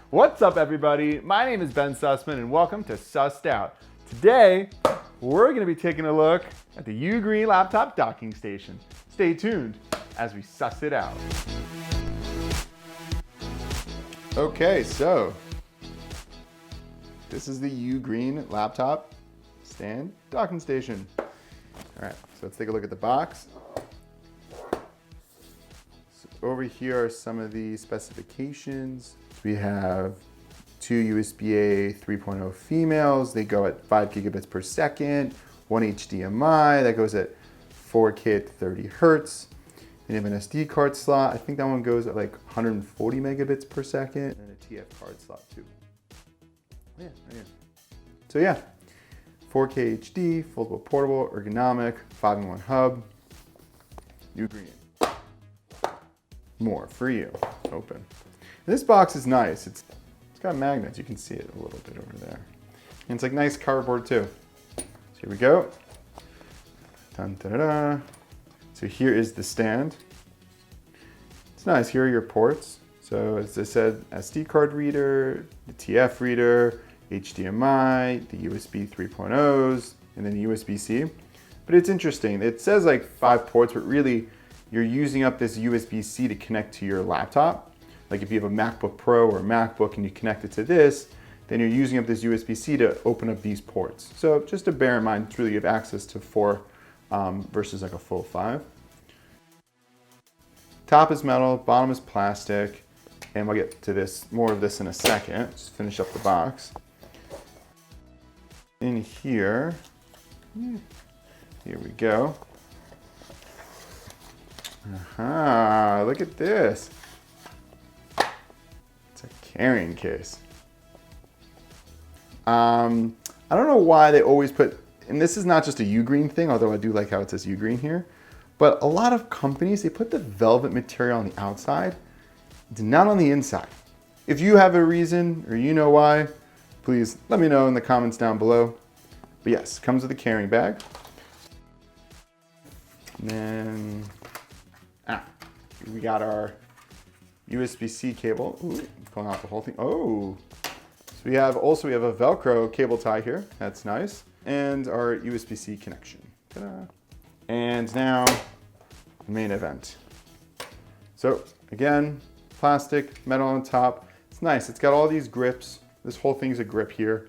What's up, everybody? My name is Ben Sussman, and welcome to Sussed Out. Today, we're going to be taking a look at the UGREEN laptop docking station. Stay tuned as we suss it out. Okay, so this is the UGREEN laptop stand docking station. All right, so let's take a look at the box. So over here are some of the specifications. We have two USB-A 3.0 females. They go at 5 gigabits per second, one HDMI that goes at 4K at 30 hertz. And you have an SD card slot. I think that one goes at like 140 megabits per second, and a TF card slot too. Oh yeah, right here. So yeah, 4K HD, foldable portable, ergonomic, 5-in-1 hub, UGREEN. More for you. Open. And this box is nice. It's got magnets. You can see it a little bit over there. And it's like nice cardboard too. So here we go. Dun, da, da, da. So here is the stand. It's nice. Here are your ports. So as I said, SD card reader, the TF reader, HDMI, the USB 3.0s, and then the USB-C. But it's interesting. It says like 5 ports, but really you're using up this USB-C to connect to your laptop. Like if you have a MacBook Pro or a MacBook and you connect it to this, then you're using up this USB-C to open up these ports. So just to bear in mind, it's really you have access to 4 versus like a full 5. Top is metal, bottom is plastic, and we'll get to this, more of this in a second. Just finish up the box. In here we go. Aha, look at this. It's a carrying case. I don't know why they always put, and this is not just a UGREEN thing, although I do like how it says UGREEN here, but a lot of companies, they put the velvet material on the outside, it's not on the inside. If you have a reason or you know why, please let me know in the comments down below. But yes, comes with a carrying bag. And then, we got our USB-C cable. Ooh, pulling out the whole thing. Oh, so we have a Velcro cable tie here. That's nice. And our USB-C connection. Ta-da. And now, the main event. So again, plastic, metal on top. It's nice. It's got all these grips. This whole thing's a grip here.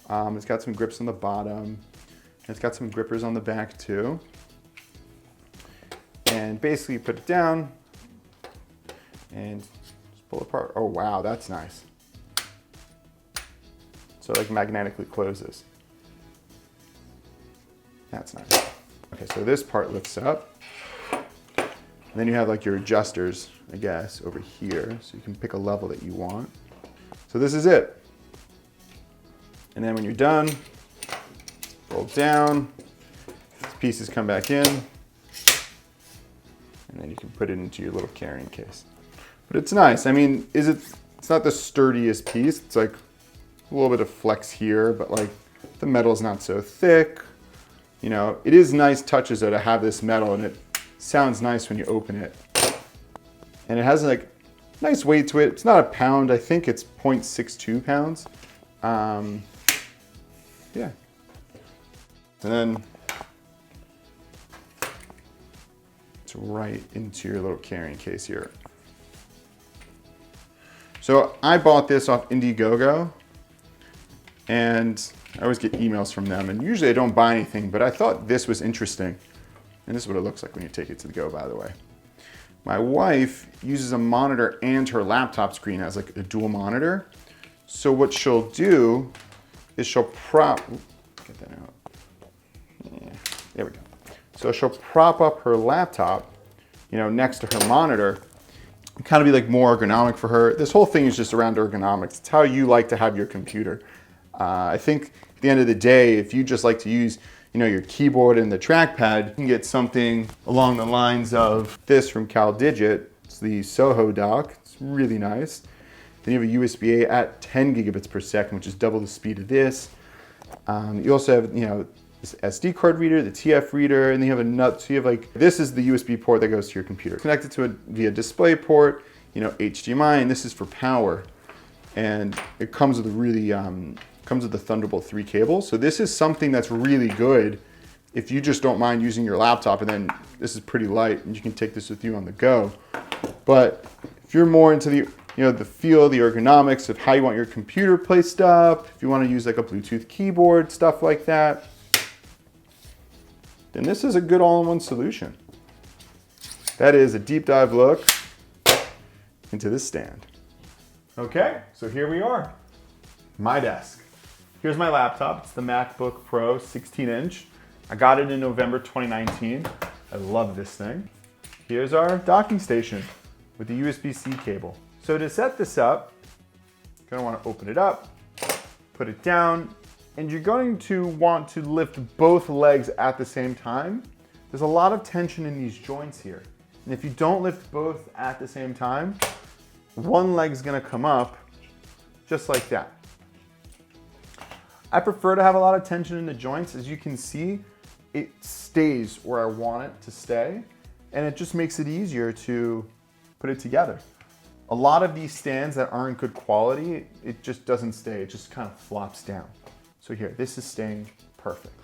It's got some grips on the bottom. It's got some grippers on the back too. And basically you put it down and just pull it apart. Oh wow, that's nice. So it like magnetically closes. That's nice. Okay, so this part lifts up. And then you have like your adjusters, I guess, over here. So you can pick a level that you want. So this is it. And then when you're done, roll down. These pieces come back in. And then you can put it into your little carrying case. But it's nice. I mean, it's not the sturdiest piece. It's like a little bit of flex here, but like the metal's not so thick. You know, it is nice touches though to have this metal, and it sounds nice when you open it. And it has like nice weight to it. It's not a pound. I think it's 0.62 pounds. Yeah. And then it's right into your little carrying case here. So I bought this off Indiegogo, and I always get emails from them, and usually I don't buy anything, but I thought this was interesting. And this is what it looks like when you take it to the go, by the way. My wife uses a monitor and her laptop screen as like a dual monitor. So what she'll do is she'll get that out. Yeah, there we go. So she'll prop up her laptop, you know, next to her monitor, and kind of be like more ergonomic for her. This whole thing is just around ergonomics. It's how you like to have your computer. I think at the end of the day, if you just like to use, you know, your keyboard and the trackpad, you can get something along the lines of this from CalDigit. It's the Soho dock. It's really nice. Then you have a USB-A at 10 gigabits per second, which is double the speed of this. You also have, you know, this SD card reader, the TF reader, and then you have a nut. So you have like, this is the USB port that goes to your computer. Connected to it via display port, you know, HDMI, and this is for power. and it comes with a really, comes with the Thunderbolt 3 cable. So this is something that's really good if you just don't mind using your laptop, and then this is pretty light and you can take this with you on the go. But if you're more into the, the feel, the ergonomics of how you want your computer placed up, if you want to use like a Bluetooth keyboard, stuff like that, then this is a good all-in-one solution. That is a deep dive look into this stand. Okay, so here we are, my desk. Here's my laptop. It's the MacBook Pro 16-inch. I got it in November 2019. I love this thing. Here's our docking station with the USB-C cable. So to set this up, you're gonna wanna open it up, put it down, and you're going to want to lift both legs at the same time. There's a lot of tension in these joints here. And if you don't lift both at the same time, one leg's gonna come up just like that. I prefer to have a lot of tension in the joints. As you can see, it stays where I want it to stay, and it just makes it easier to put it together. A lot of these stands that aren't good quality, it just doesn't stay, it just kind of flops down. So here, this is staying perfect.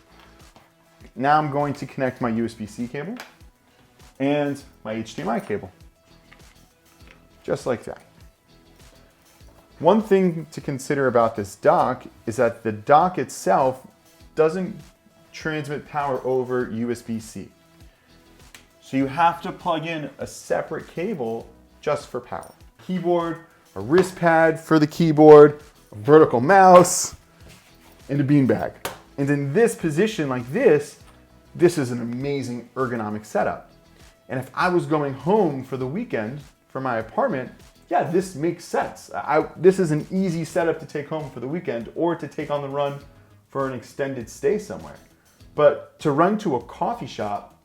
Now I'm going to connect my USB-C cable and my HDMI cable, just like that. One thing to consider about this dock is that the dock itself doesn't transmit power over USB-C. So you have to plug in a separate cable just for power. Keyboard, a wrist pad for the keyboard, a vertical mouse, and a beanbag. And in this position like this is an amazing ergonomic setup. And if I was going home for the weekend for my apartment, yeah, this makes sense. This is an easy setup to take home for the weekend or to take on the run for an extended stay somewhere. But to run to a coffee shop,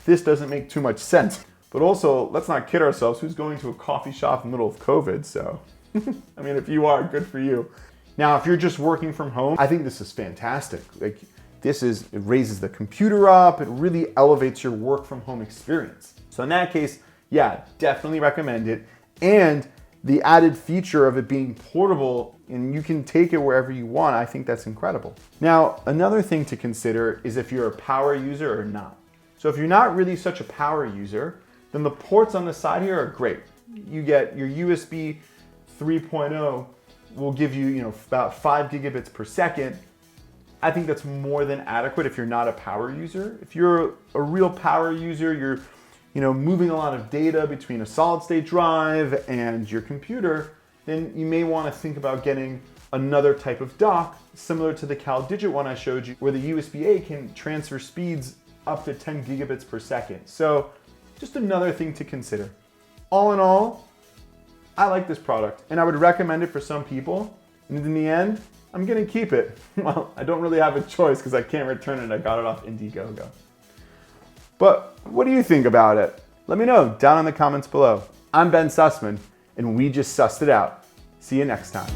this doesn't make too much sense. But also, let's not kid ourselves, who's going to a coffee shop in the middle of COVID? So, I mean, if you are, good for you. Now, if you're just working from home, I think this is fantastic. Like, it raises the computer up, it really elevates your work from home experience. So in that case, yeah, definitely recommend it. And the added feature of it being portable and you can take it wherever you want, I think that's incredible. Now, another thing to consider is if you're a power user or not. So if you're not really such a power user, then the ports on the side here are great. You get your USB 3.0 will give you, about 5 gigabits per second. I think that's more than adequate if you're not a power user. If you're a real power user, you're moving a lot of data between a solid state drive and your computer, then you may want to think about getting another type of dock similar to the CalDigit one I showed you, where the USB-A can transfer speeds up to 10 gigabits per second. So just another thing to consider. All in all, I like this product and I would recommend it for some people. And in the end, I'm gonna keep it. Well, I don't really have a choice because I can't return it. I got it off Indiegogo. But what do you think about it? Let me know down in the comments below. I'm Ben Sussman, and we just sussed it out. See you next time.